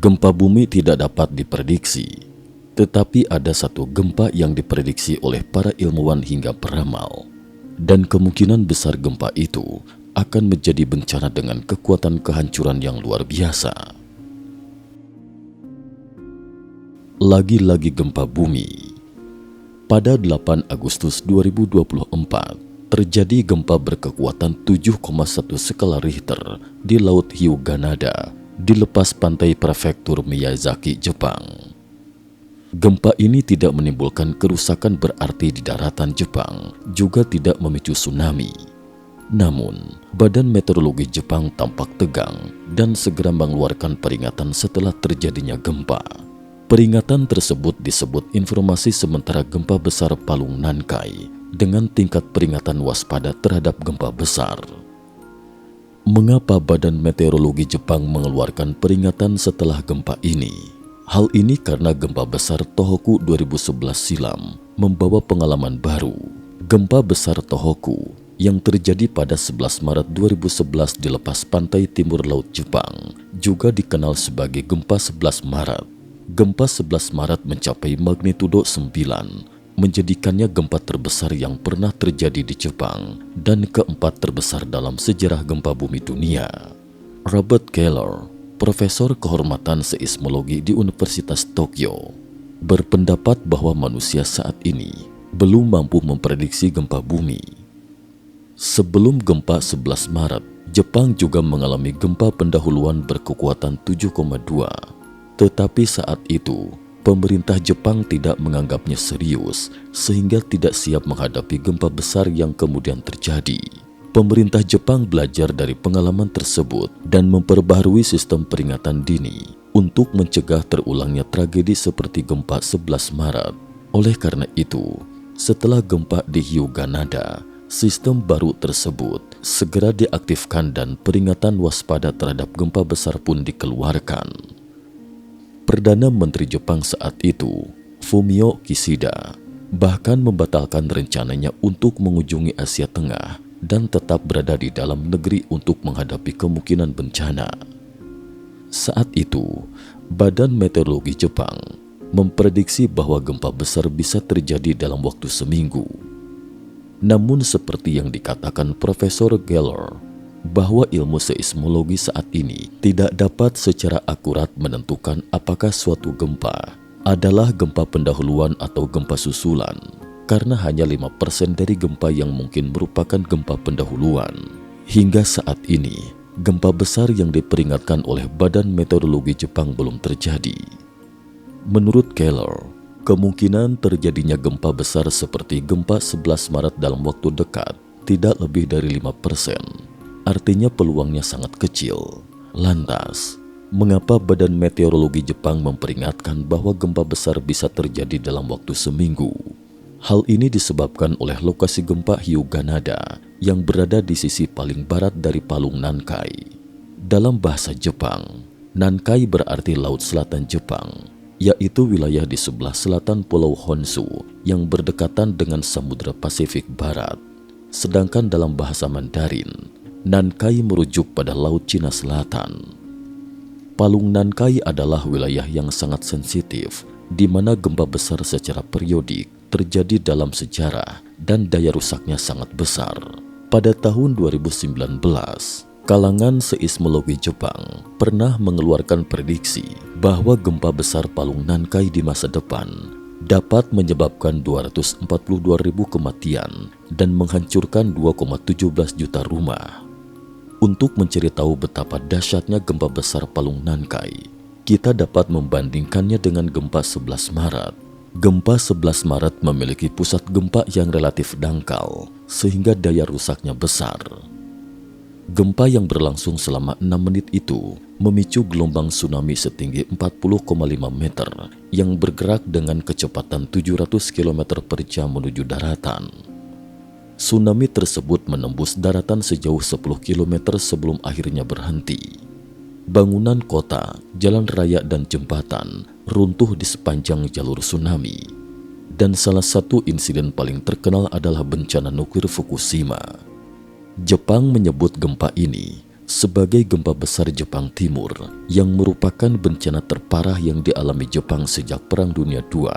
Gempa bumi tidak dapat diprediksi, tetapi ada satu gempa yang diprediksi oleh para ilmuwan hingga peramal, dan kemungkinan besar gempa itu akan menjadi bencana dengan kekuatan kehancuran yang luar biasa. Lagi-lagi gempa bumi. Pada 8 Agustus 2024, terjadi gempa berkekuatan 7,1 skala Richter di Laut Hyuganada, di lepas pantai prefektur Miyazaki, Jepang. Gempa ini tidak menimbulkan kerusakan berarti di daratan Jepang, juga tidak memicu tsunami. Namun, Badan Meteorologi Jepang tampak tegang dan segera mengeluarkan peringatan setelah terjadinya gempa. Peringatan tersebut disebut informasi sementara gempa besar Palung Nankai dengan tingkat peringatan waspada terhadap gempa besar. Mengapa Badan Meteorologi Jepang mengeluarkan peringatan setelah gempa ini? Hal ini karena gempa besar Tohoku 2011 silam membawa pengalaman baru. Gempa besar Tohoku yang terjadi pada 11 Maret 2011 di lepas pantai timur laut Jepang juga dikenal sebagai gempa 11 Maret. Gempa 11 Maret mencapai magnitudo 9, menjadikannya gempa terbesar yang pernah terjadi di Jepang dan keempat terbesar dalam sejarah gempa bumi dunia. Robert Keller, profesor kehormatan seismologi di Universitas Tokyo, berpendapat bahwa manusia saat ini belum mampu memprediksi gempa bumi. Sebelum gempa 11 Maret, Jepang juga mengalami gempa pendahuluan berkekuatan 7,2. Tetapi saat itu, pemerintah Jepang tidak menganggapnya serius sehingga tidak siap menghadapi gempa besar yang kemudian terjadi. Pemerintah Jepang belajar dari pengalaman tersebut dan memperbaharui sistem peringatan dini untuk mencegah terulangnya tragedi seperti gempa 11 Maret. Oleh karena itu, setelah gempa di Hyuganada, sistem baru tersebut segera diaktifkan dan peringatan waspada terhadap gempa besar pun dikeluarkan. Perdana Menteri Jepang saat itu, Fumio Kishida, bahkan membatalkan rencananya untuk mengunjungi Asia Tengah dan tetap berada di dalam negeri untuk menghadapi kemungkinan bencana. Saat itu, Badan Meteorologi Jepang memprediksi bahwa gempa besar bisa terjadi dalam waktu seminggu. Namun seperti yang dikatakan Profesor Geller, bahwa ilmu seismologi saat ini tidak dapat secara akurat menentukan apakah suatu gempa adalah gempa pendahuluan atau gempa susulan, karena hanya 5% dari gempa yang mungkin merupakan gempa pendahuluan. Hingga saat ini, gempa besar yang diperingatkan oleh Badan Meteorologi Jepang belum terjadi. Menurut Keller, kemungkinan terjadinya gempa besar seperti gempa 11 Maret dalam waktu dekat tidak lebih dari 5%. Artinya peluangnya sangat kecil. Lantas, mengapa Badan Meteorologi Jepang memperingatkan bahwa gempa besar bisa terjadi dalam waktu seminggu? Hal ini disebabkan oleh lokasi gempa Hyuganada yang berada di sisi paling barat dari Palung Nankai. Dalam bahasa Jepang, Nankai berarti Laut Selatan Jepang, yaitu wilayah di sebelah selatan Pulau Honshu yang berdekatan dengan Samudra Pasifik Barat. Sedangkan dalam bahasa Mandarin, Nankai merujuk pada Laut Cina Selatan. Palung Nankai adalah wilayah yang sangat sensitif, di mana gempa besar secara periodik terjadi dalam sejarah dan daya rusaknya sangat besar. Pada tahun 2019, kalangan seismologi Jepang pernah mengeluarkan prediksi bahwa gempa besar Palung Nankai di masa depan dapat menyebabkan 242.000 kematian dan menghancurkan 2,17 juta rumah. Untuk mencari tahu betapa dahsyatnya gempa besar Palung Nankai, kita dapat membandingkannya dengan gempa 11 Maret. Gempa 11 Maret memiliki pusat gempa yang relatif dangkal, sehingga daya rusaknya besar. Gempa yang berlangsung selama 6 menit itu memicu gelombang tsunami setinggi 40,5 meter yang bergerak dengan kecepatan 700 km per jam menuju daratan. Tsunami tersebut menembus daratan sejauh 10 km sebelum akhirnya berhenti. Bangunan kota, jalan raya dan jembatan runtuh di sepanjang jalur tsunami. Dan salah satu insiden paling terkenal adalah bencana nuklir Fukushima. Jepang menyebut gempa ini sebagai gempa besar Jepang Timur yang merupakan bencana terparah yang dialami Jepang sejak Perang Dunia II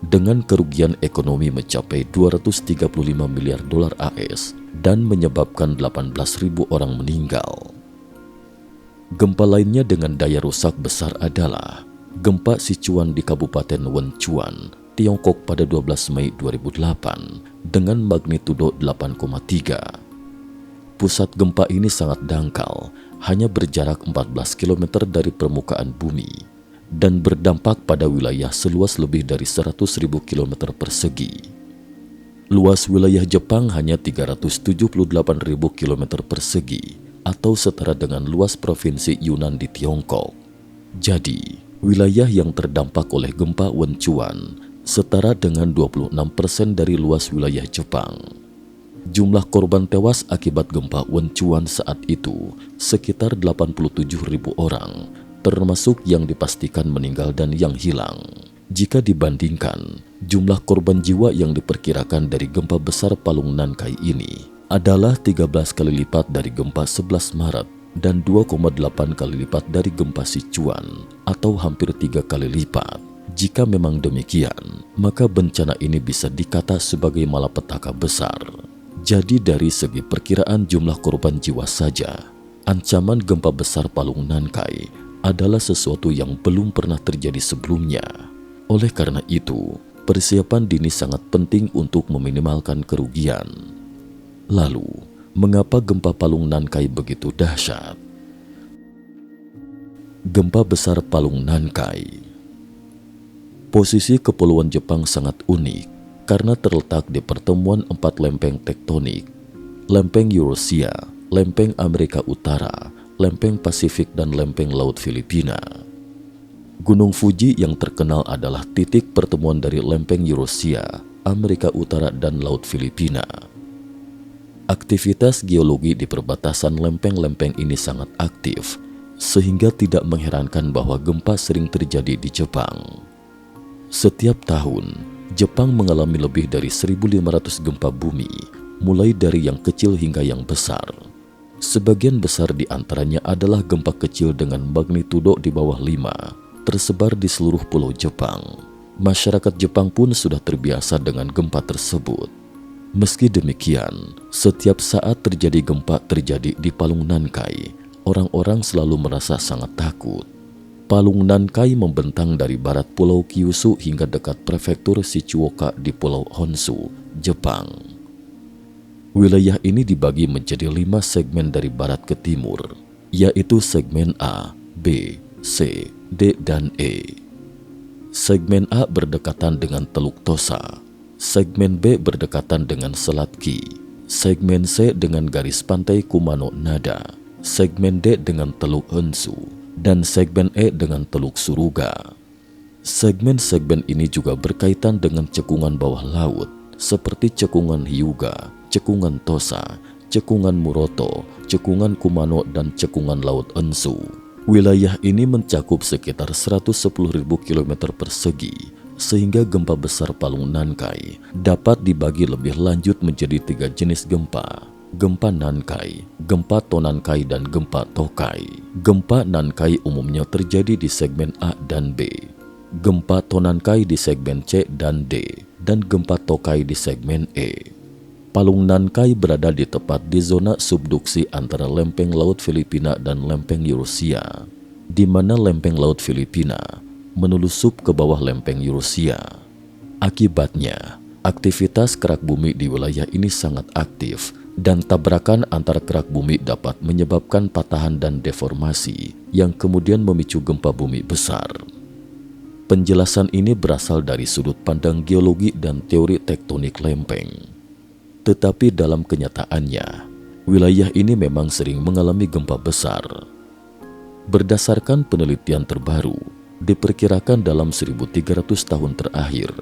dengan kerugian ekonomi mencapai 235 miliar dolar AS dan menyebabkan 18.000 orang meninggal. Gempa lainnya dengan daya rusak besar adalah gempa Sichuan di Kabupaten Wenchuan, Tiongkok pada 12 Mei 2008 dengan magnitudo 8,3. Pusat gempa ini sangat dangkal, hanya berjarak 14 km dari permukaan bumi dan berdampak pada wilayah seluas lebih dari 100.000 km persegi. Luas wilayah Jepang hanya 378.000 km persegi atau setara dengan luas provinsi Yunnan di Tiongkok. Jadi, wilayah yang terdampak oleh gempa Wenchuan setara dengan 26% dari luas wilayah Jepang. Jumlah korban tewas akibat gempa Wenchuan saat itu sekitar 87.000 orang, termasuk yang dipastikan meninggal dan yang hilang. Jika dibandingkan, jumlah korban jiwa yang diperkirakan dari gempa besar Palung Nankai ini adalah 13 kali lipat dari gempa 11 Maret dan 2,8 kali lipat dari gempa Sichuan atau hampir 3 kali lipat. Jika memang demikian, maka bencana ini bisa dikata sebagai malapetaka besar. Jadi dari segi perkiraan jumlah korban jiwa saja, ancaman gempa besar Palung Nankai adalah sesuatu yang belum pernah terjadi sebelumnya. Oleh karena itu, persiapan dini sangat penting untuk meminimalkan kerugian. Lalu, mengapa gempa Palung Nankai begitu dahsyat? Gempa besar Palung Nankai. Posisi kepulauan Jepang sangat unik karena terletak di pertemuan 4 lempeng tektonik, lempeng Eurasia, lempeng Amerika Utara, lempeng Pasifik dan lempeng Laut Filipina. Gunung Fuji yang terkenal adalah titik pertemuan dari lempeng Eurasia, Amerika Utara dan Laut Filipina. Aktivitas geologi di perbatasan lempeng-lempeng ini sangat aktif, sehingga tidak mengherankan bahwa gempa sering terjadi di Jepang. Setiap tahun, Jepang mengalami lebih dari 1.500 gempa bumi, mulai dari yang kecil hingga yang besar. Sebagian besar di antaranya adalah gempa kecil dengan magnitudo di bawah 5, tersebar di seluruh pulau Jepang. Masyarakat Jepang pun sudah terbiasa dengan gempa tersebut. Meski demikian, setiap saat terjadi gempa terjadi di Palung Nankai, orang-orang selalu merasa sangat takut. Palung Nankai membentang dari barat Pulau Kyushu hingga dekat prefektur Shizuoka di Pulau Honshu, Jepang. Wilayah ini dibagi menjadi 5 segmen dari barat ke timur, yaitu segmen A, B, C, D, dan E. Segmen A berdekatan dengan Teluk Tosa, segmen B berdekatan dengan Selat Ki, segmen C dengan garis pantai Kumano Nada, segmen D dengan Teluk Honshu, dan segmen E dengan Teluk Suruga. Segmen-segmen ini juga berkaitan dengan cekungan bawah laut seperti cekungan Hyuga, cekungan Tosa, cekungan Muroto, cekungan Kumano, dan cekungan Laut Honshu. Wilayah ini mencakup sekitar 110.000 km persegi, sehingga gempa besar Palung Nankai dapat dibagi lebih lanjut menjadi 3 jenis gempa. Gempa Nankai, gempa Tonankai, dan gempa Tokai. Gempa Nankai umumnya terjadi di segmen A dan B, gempa Tonankai di segmen C dan D, dan gempa Tokai di segmen E. Palung Nankai berada di tepat di zona subduksi antara lempeng Laut Filipina dan lempeng Eurasia, di mana lempeng Laut Filipina menelusup ke bawah lempeng Eurasia. Akibatnya, aktivitas kerak bumi di wilayah ini sangat aktif, dan tabrakan antar kerak bumi dapat menyebabkan patahan dan deformasi yang kemudian memicu gempa bumi besar. Penjelasan ini berasal dari sudut pandang geologi dan teori tektonik lempeng. Tetapi dalam kenyataannya, wilayah ini memang sering mengalami gempa besar. Berdasarkan penelitian terbaru, diperkirakan dalam 1.300 tahun terakhir,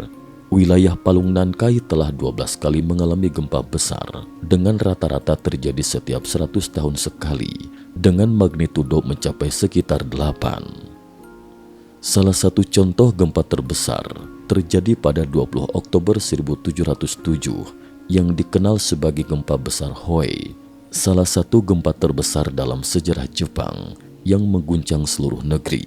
wilayah Palung Nankai telah 12 kali mengalami gempa besar dengan rata-rata terjadi setiap 100 tahun sekali dengan magnitudo mencapai sekitar 8. Salah satu contoh gempa terbesar terjadi pada 20 Oktober 1707 yang dikenal sebagai gempa besar Hoi salah satu gempa terbesar dalam sejarah Jepang yang mengguncang seluruh negeri.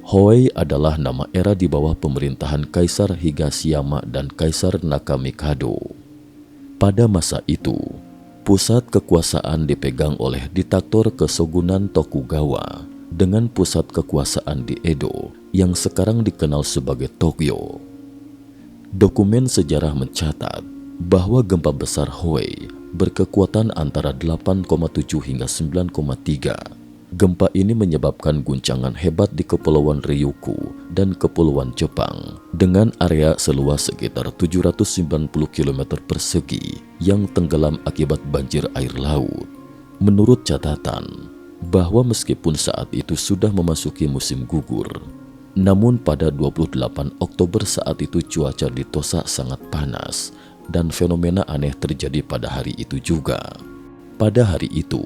Hoei adalah nama era di bawah pemerintahan Kaisar Higashiyama dan Kaisar Nakamikado. Pada masa itu, pusat kekuasaan dipegang oleh diktator Kesogunan Tokugawa dengan pusat kekuasaan di Edo yang sekarang dikenal sebagai Tokyo. Dokumen sejarah mencatat bahwa gempa besar Hoei berkekuatan antara 8,7 hingga 9,3. Gempa ini menyebabkan guncangan hebat di Kepulauan Ryukyu dan Kepulauan Jepang dengan area seluas sekitar 790 km persegi yang tenggelam akibat banjir air laut. Menurut catatan, bahwa meskipun saat itu sudah memasuki musim gugur, namun pada 28 Oktober saat itu cuaca di Tosa sangat panas dan fenomena aneh terjadi pada hari itu juga. Pada hari itu,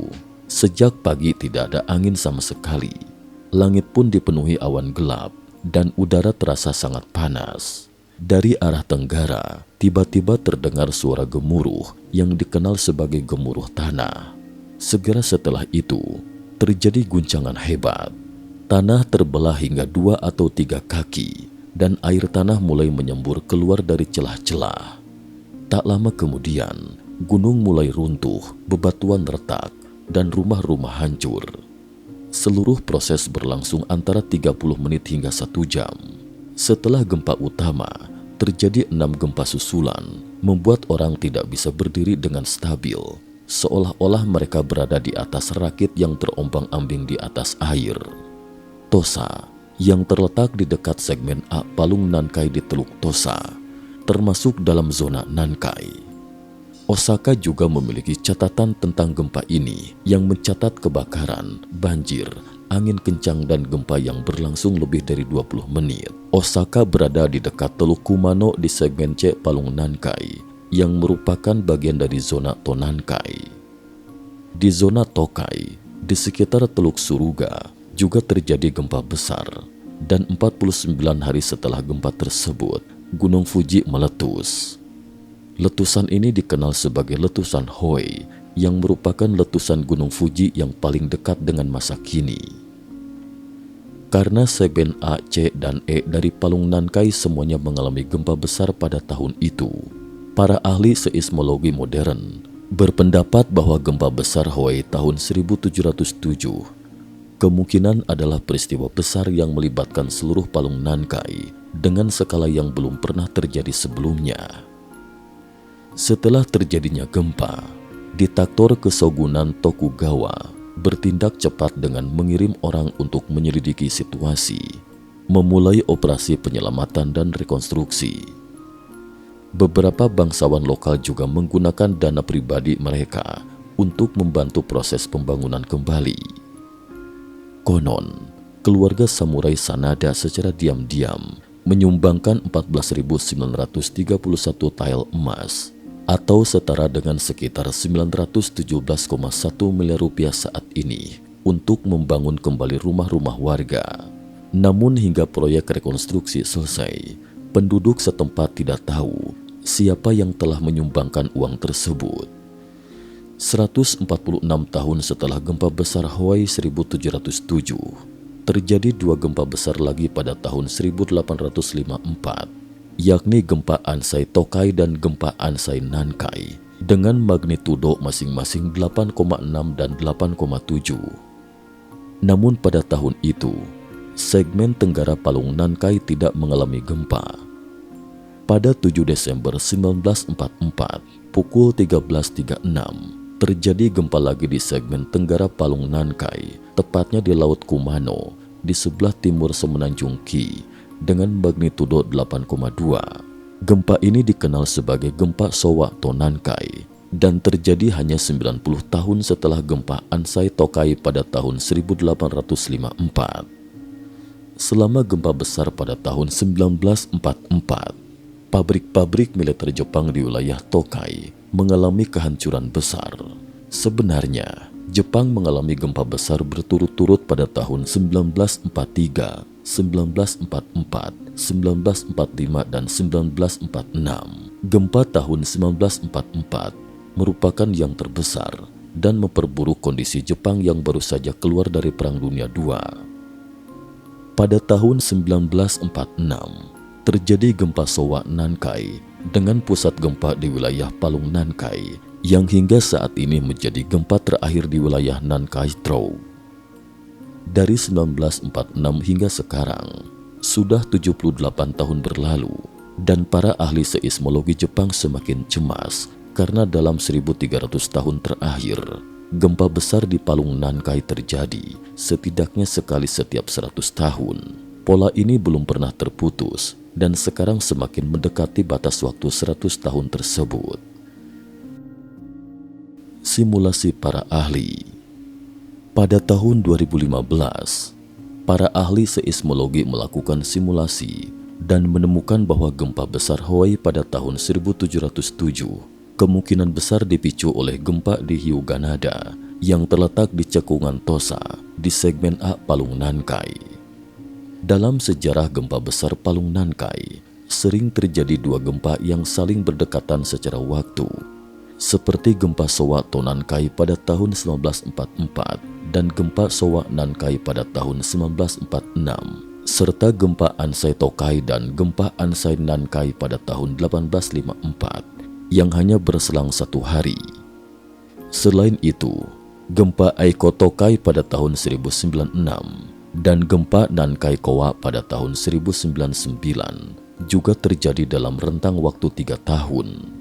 sejak pagi tidak ada angin sama sekali. Langit pun dipenuhi awan gelap dan udara terasa sangat panas. Dari arah tenggara, tiba-tiba terdengar suara gemuruh yang dikenal sebagai gemuruh tanah. Segera setelah itu, terjadi guncangan hebat. Tanah terbelah hingga 2 atau 3 kaki dan air tanah mulai menyembur keluar dari celah-celah. Tak lama kemudian, gunung mulai runtuh, bebatuan retak, dan rumah-rumah hancur. Seluruh proses berlangsung antara 30 menit hingga 1 jam. Setelah gempa utama, terjadi 6 gempa susulan, membuat orang tidak bisa berdiri dengan stabil, seolah-olah mereka berada di atas rakit yang terombang-ambing di atas air. Tosa, yang terletak di dekat segmen A Palung Nankai di Teluk Tosa, termasuk dalam zona Nankai. Osaka juga memiliki catatan tentang gempa ini yang mencatat kebakaran, banjir, angin kencang dan gempa yang berlangsung lebih dari 20 menit. Osaka berada di dekat Teluk Kumano di segmen C Palung Nankai yang merupakan bagian dari zona Tonankai. Di zona Tokai, di sekitar Teluk Suruga, juga terjadi gempa besar dan 49 hari setelah gempa tersebut, Gunung Fuji meletus. Letusan ini dikenal sebagai letusan Hoei yang merupakan letusan Gunung Fuji yang paling dekat dengan masa kini. Karena segmen A, C, dan E dari Palung Nankai semuanya mengalami gempa besar pada tahun itu, para ahli seismologi modern berpendapat bahwa gempa besar Hoei tahun 1707 kemungkinan adalah peristiwa besar yang melibatkan seluruh Palung Nankai dengan skala yang belum pernah terjadi sebelumnya. Setelah terjadinya gempa, diktator Kesogunan Tokugawa bertindak cepat dengan mengirim orang untuk menyelidiki situasi, memulai operasi penyelamatan dan rekonstruksi. Beberapa bangsawan lokal juga menggunakan dana pribadi mereka untuk membantu proses pembangunan kembali. Konon, keluarga samurai Sanada secara diam-diam menyumbangkan 14.931 tael emas atau setara dengan sekitar 917,1 miliar rupiah saat ini untuk membangun kembali rumah-rumah warga. Namun hingga proyek rekonstruksi selesai, penduduk setempat tidak tahu siapa yang telah menyumbangkan uang tersebut. 146 tahun setelah gempa besar Hoei 1707, terjadi 2 gempa besar lagi pada tahun 1854, yakni gempa Ansai Tokai dan gempa Ansai Nankai dengan magnitudo masing-masing 8,6 dan 8,7. Namun pada tahun itu, segmen Tenggara Palung Nankai tidak mengalami gempa. Pada 7 Desember 1944, pukul 13.36, terjadi gempa lagi di segmen Tenggara Palung Nankai, tepatnya di Laut Kumano, di sebelah timur Semenanjung Ki, dengan magnitudo 8,2. Gempa ini dikenal sebagai gempa Showa Tonankai dan terjadi hanya 90 tahun setelah gempa Ansai Tokai pada tahun 1854. Selama gempa besar pada tahun 1944, pabrik-pabrik militer Jepang di wilayah Tokai mengalami kehancuran besar. Sebenarnya, Jepang mengalami gempa besar berturut-turut pada tahun 1943, 1944, 1945, dan 1946. Gempa tahun 1944 merupakan yang terbesar dan memperburuk kondisi Jepang yang baru saja keluar dari Perang Dunia II. Pada tahun 1946, terjadi gempa Showa Nankai dengan pusat gempa di wilayah Palung Nankai yang hingga saat ini menjadi gempa terakhir di wilayah Nankai-Trou. Dari 1946 hingga sekarang, sudah 78 tahun berlalu dan para ahli seismologi Jepang semakin cemas karena dalam 1300 tahun terakhir, gempa besar di Palung Nankai terjadi setidaknya sekali setiap 100 tahun. Pola ini belum pernah terputus dan sekarang semakin mendekati batas waktu 100 tahun tersebut. Simulasi para ahli. Pada tahun 2015, para ahli seismologi melakukan simulasi dan menemukan bahwa gempa besar Hawaii pada tahun 1707 kemungkinan besar dipicu oleh gempa di Hyuganada yang terletak di cekungan Tosa di segmen A Palung Nankai. Dalam sejarah gempa besar Palung Nankai, sering terjadi dua gempa yang saling berdekatan secara waktu, seperti gempa Showa Tonankai pada tahun 1944 dan gempa Showa Nankai pada tahun 1946, serta gempa Ansai Tokai dan gempa Ansai Nankai pada tahun 1854 yang hanya berselang 1 hari. Selain itu, gempa Eiko Tokai pada tahun 1096 dan gempa Nankai Kowa pada tahun 1099 juga terjadi dalam rentang waktu 3 tahun.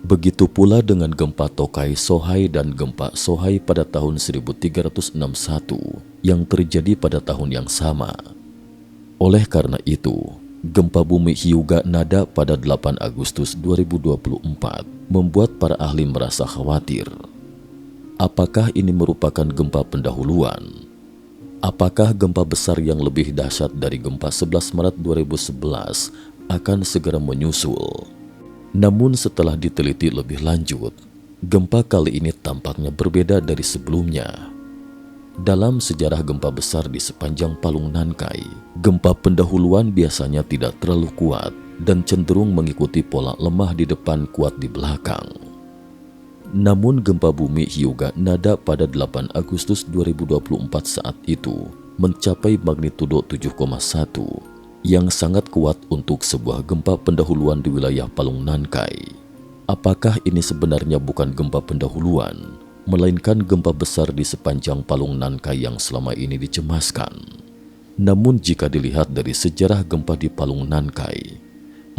Begitu pula dengan gempa Tokai Sohai dan gempa Sohai pada tahun 1361 yang terjadi pada tahun yang sama. Oleh karena itu, gempa bumi Hyuga Nada pada 8 Agustus 2024 membuat para ahli merasa khawatir. Apakah ini merupakan gempa pendahuluan? Apakah gempa besar yang lebih dahsyat dari gempa 11 Maret 2011 akan segera menyusul? Namun setelah diteliti lebih lanjut, gempa kali ini tampaknya berbeda dari sebelumnya. Dalam sejarah gempa besar di sepanjang Palung Nankai, gempa pendahuluan biasanya tidak terlalu kuat dan cenderung mengikuti pola lemah di depan kuat di belakang. Namun gempa bumi Hyuga Nada pada 8 Agustus 2024 saat itu mencapai magnitudo 7,1 yang sangat kuat untuk sebuah gempa pendahuluan di wilayah Palung Nankai. Apakah ini sebenarnya bukan gempa pendahuluan, melainkan gempa besar di sepanjang Palung Nankai yang selama ini dicemaskan? Namun jika dilihat dari sejarah gempa di Palung Nankai,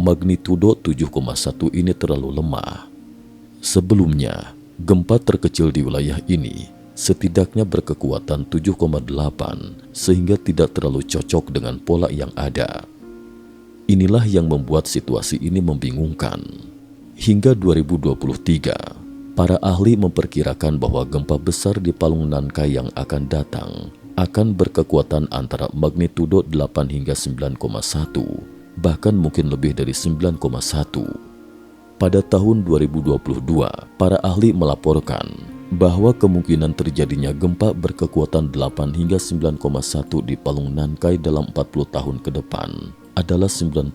magnitudo 7,1 ini terlalu lemah. Sebelumnya, gempa terkecil di wilayah ini setidaknya berkekuatan 7,8 sehingga tidak terlalu cocok dengan pola yang ada. Inilah yang membuat situasi ini membingungkan. Hingga 2023, para ahli memperkirakan bahwa gempa besar di Palung Nankai yang akan datang akan berkekuatan antara magnitudo 8 hingga 9,1, bahkan mungkin lebih dari 9,1. Pada tahun 2022, para ahli melaporkan bahwa kemungkinan terjadinya gempa berkekuatan 8 hingga 9,1 di Palung Nankai dalam 40 tahun ke depan adalah 90%.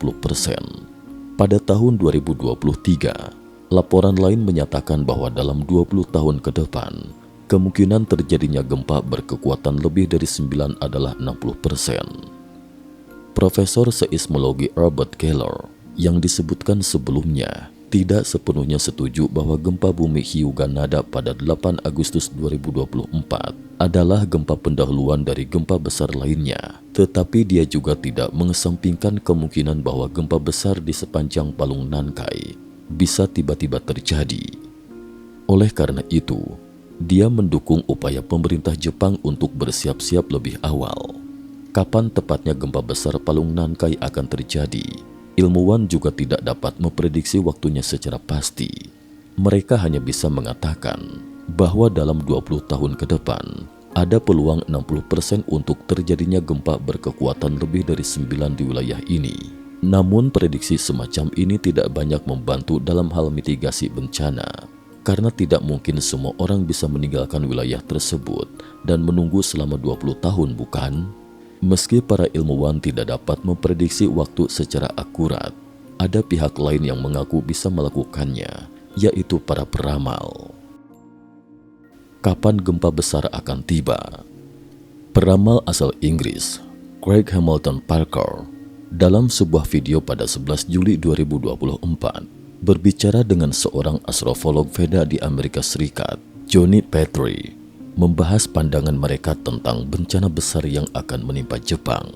Pada tahun 2023, laporan lain menyatakan bahwa dalam 20 tahun ke depan, kemungkinan terjadinya gempa berkekuatan lebih dari 9 adalah 60%. Profesor seismologi Robert Keller yang disebutkan sebelumnya tidak sepenuhnya setuju bahwa gempa bumi Hyuga Nada pada 8 Agustus 2024 adalah gempa pendahuluan dari gempa besar lainnya. Tetapi dia juga tidak mengesampingkan kemungkinan bahwa gempa besar di sepanjang Palung Nankai bisa tiba-tiba terjadi. Oleh karena itu, dia mendukung upaya pemerintah Jepang untuk bersiap-siap lebih awal. Kapan tepatnya gempa besar Palung Nankai akan terjadi? Ilmuwan juga tidak dapat memprediksi waktunya secara pasti. Mereka hanya bisa mengatakan bahwa dalam 20 tahun ke depan ada peluang 60% untuk terjadinya gempa berkekuatan lebih dari 9 di wilayah ini. Namun prediksi semacam ini tidak banyak membantu dalam hal mitigasi bencana, karena tidak mungkin semua orang bisa meninggalkan wilayah tersebut dan menunggu selama 20 tahun, bukan? Meski para ilmuwan tidak dapat memprediksi waktu secara akurat, ada pihak lain yang mengaku bisa melakukannya, yaitu para peramal. kapan gempa besar akan tiba. Peramal asal Inggris, Craig Hamilton Parker, dalam sebuah video pada 11 Juli 2024, berbicara dengan seorang astrofolog Veda di Amerika Serikat, Johnny Petrie, membahas pandangan mereka tentang bencana besar yang akan menimpa Jepang.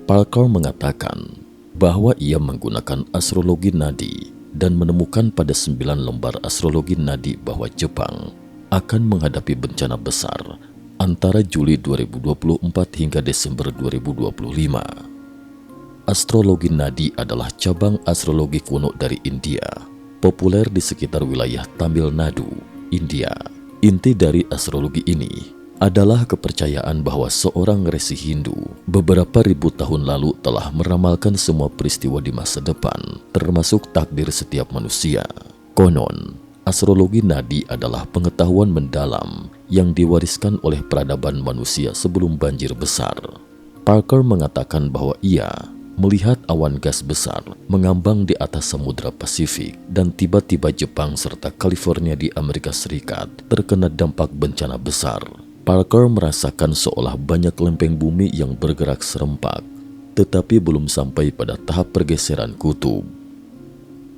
Parker mengatakan bahwa ia menggunakan astrologi nadi dan menemukan pada 9 lembar astrologi nadi bahwa Jepang akan menghadapi bencana besar antara Juli 2024 hingga Desember 2025. Astrologi nadi adalah cabang astrologi kuno dari India, populer di sekitar wilayah Tamil Nadu, India. Inti dari astrologi ini adalah kepercayaan bahwa seorang resi Hindu beberapa ribu tahun lalu telah meramalkan semua peristiwa di masa depan, termasuk takdir setiap manusia. Konon, astrologi nadi adalah pengetahuan mendalam yang diwariskan oleh peradaban manusia sebelum banjir besar. Parker mengatakan bahwa ia melihat awan gas besar mengambang di atas Samudra Pasifik dan tiba-tiba Jepang serta California di Amerika Serikat terkena dampak bencana besar. Parker merasakan seolah banyak lempeng bumi yang bergerak serempak, tetapi belum sampai pada tahap pergeseran kutub.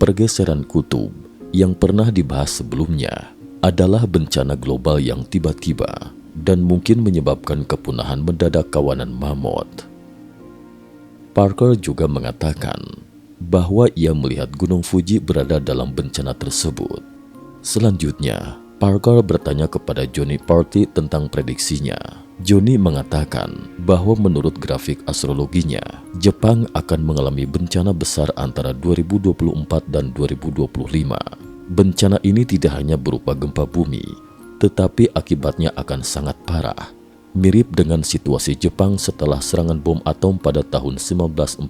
Pergeseran kutub yang pernah dibahas sebelumnya adalah bencana global yang tiba-tiba dan mungkin menyebabkan kepunahan mendadak kawanan mamut. Parker juga mengatakan bahwa ia melihat Gunung Fuji berada dalam bencana tersebut. Selanjutnya, Parker bertanya kepada Johnny Petrie tentang prediksinya. Johnny mengatakan bahwa menurut grafik astrologinya, Jepang akan mengalami bencana besar antara 2024 dan 2025. Bencana ini tidak hanya berupa gempa bumi, tetapi akibatnya akan sangat parah, mirip dengan situasi Jepang setelah serangan bom atom pada tahun 1945.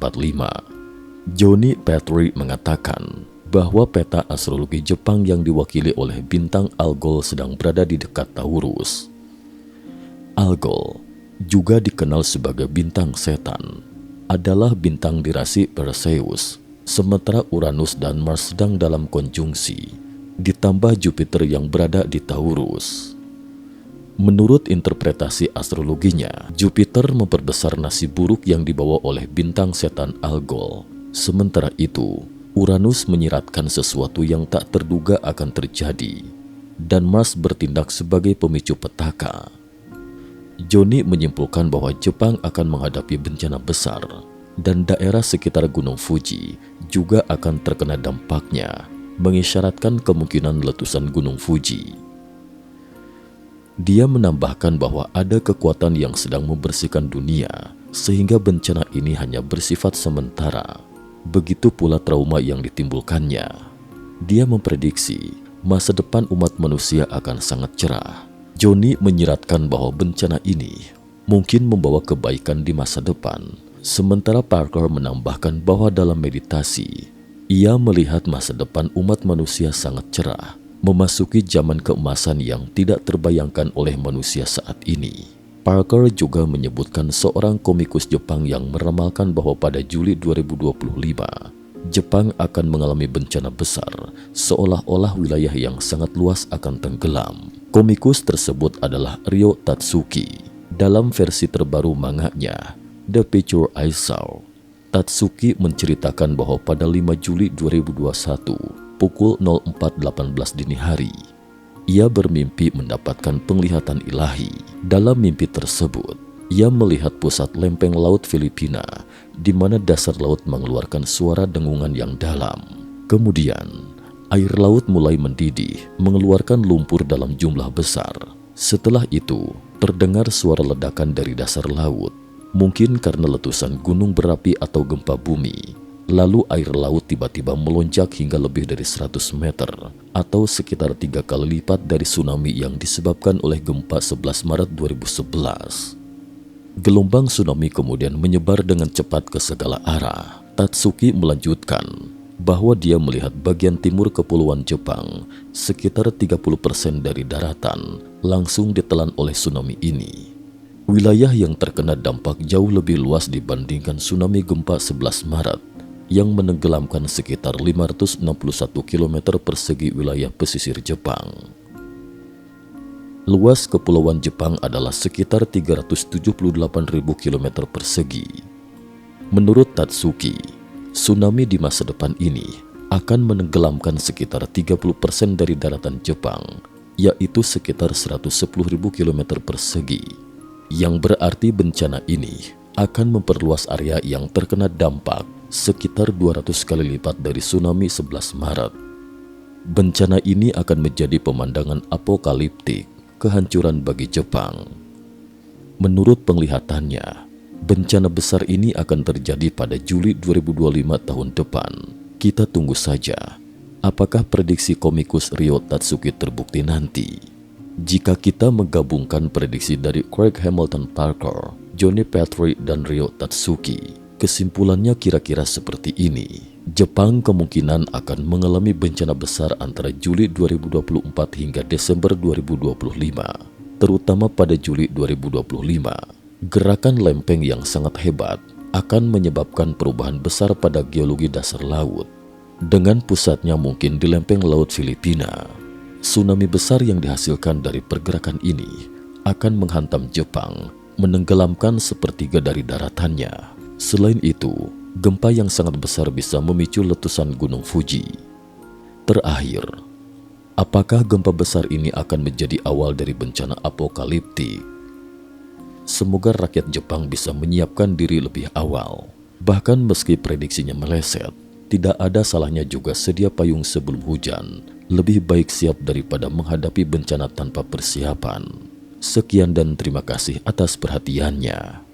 Johnny Petrie mengatakan bahwa peta astrologi Jepang yang diwakili oleh bintang Algol sedang berada di dekat Taurus. Algol, juga dikenal sebagai bintang setan, adalah bintang di rasi Perseus, sementara Uranus dan Mars sedang dalam konjungsi, ditambah Jupiter yang berada di Taurus. Menurut interpretasi astrologinya, Jupiter memperbesar nasib buruk yang dibawa oleh bintang setan Algol. Sementara itu, Uranus menyiratkan sesuatu yang tak terduga akan terjadi, dan Mars bertindak sebagai pemicu petaka. Johnny menyimpulkan bahwa Jepang akan menghadapi bencana besar, dan daerah sekitar Gunung Fuji juga akan terkena dampaknya, mengisyaratkan kemungkinan letusan Gunung Fuji. Dia menambahkan bahwa ada kekuatan yang sedang membersihkan dunia, sehingga bencana ini hanya bersifat sementara. Begitu pula trauma yang ditimbulkannya. Dia memprediksi masa depan umat manusia akan sangat cerah. Johnny menyiratkan bahwa bencana ini mungkin membawa kebaikan di masa depan. Sementara Parker menambahkan bahwa dalam meditasi, ia melihat masa depan umat manusia sangat cerah, memasuki zaman keemasan yang tidak terbayangkan oleh manusia saat ini. Parker juga menyebutkan seorang komikus Jepang yang meramalkan bahwa pada Juli 2025, Jepang akan mengalami bencana besar, seolah-olah wilayah yang sangat luas akan tenggelam. Komikus tersebut adalah Ryo Tatsuki. Dalam versi terbaru manganya, The Picture I Saw, Tatsuki menceritakan bahwa pada 5 Juli 2021, pukul 04.18 dini hari, ia bermimpi mendapatkan penglihatan ilahi. Dalam mimpi tersebut, ia melihat pusat lempeng laut Filipina, di mana dasar laut mengeluarkan suara dengungan yang dalam. Kemudian, air laut mulai mendidih, mengeluarkan lumpur dalam jumlah besar. Setelah itu, terdengar suara ledakan dari dasar laut, mungkin karena letusan gunung berapi atau gempa bumi. Lalu air laut tiba-tiba melonjak hingga lebih dari 100 meter atau sekitar 3 kali lipat dari tsunami yang disebabkan oleh gempa 11 Maret 2011. Gelombang tsunami kemudian menyebar dengan cepat ke segala arah. Tatsuki melanjutkan bahwa dia melihat bagian timur kepulauan Jepang, sekitar 30% dari daratan, langsung ditelan oleh tsunami ini. Wilayah yang terkena dampak jauh lebih luas dibandingkan tsunami gempa 11 Maret yang menenggelamkan sekitar 561 km persegi wilayah pesisir Jepang. Luas kepulauan Jepang adalah sekitar 378.000 km persegi. Menurut Tatsuki, tsunami di masa depan ini akan menenggelamkan sekitar 30% dari daratan Jepang, yaitu sekitar 110.000 km persegi. Yang berarti bencana ini akan memperluas area yang terkena dampak sekitar 200 kali lipat dari tsunami 11 Maret. Bencana ini akan menjadi pemandangan apokaliptik, kehancuran bagi Jepang. Menurut penglihatannya, bencana besar ini akan terjadi pada Juli 2025 tahun depan. Kita tunggu saja apakah prediksi komikus Ryo Tatsuki terbukti nanti. Jika kita menggabungkan prediksi dari Craig Hamilton Parker, Johnny Petrie, dan Ryo Tatsuki, kesimpulannya kira-kira seperti ini. Jepang kemungkinan akan mengalami bencana besar antara Juli 2024 hingga Desember 2025, terutama pada Juli 2025. Gerakan lempeng yang sangat hebat akan menyebabkan perubahan besar pada geologi dasar laut, dengan pusatnya mungkin di lempeng laut Filipina. Tsunami besar yang dihasilkan dari pergerakan ini akan menghantam Jepang, menenggelamkan sepertiga dari daratannya. Selain itu, gempa yang sangat besar bisa memicu letusan Gunung Fuji. Terakhir, apakah gempa besar ini akan menjadi awal dari bencana apokaliptik? Semoga rakyat Jepang bisa menyiapkan diri lebih awal. Bahkan meski prediksinya meleset, tidak ada salahnya juga sedia payung sebelum hujan. Lebih baik siap daripada menghadapi bencana tanpa persiapan. Sekian dan terima kasih atas perhatiannya.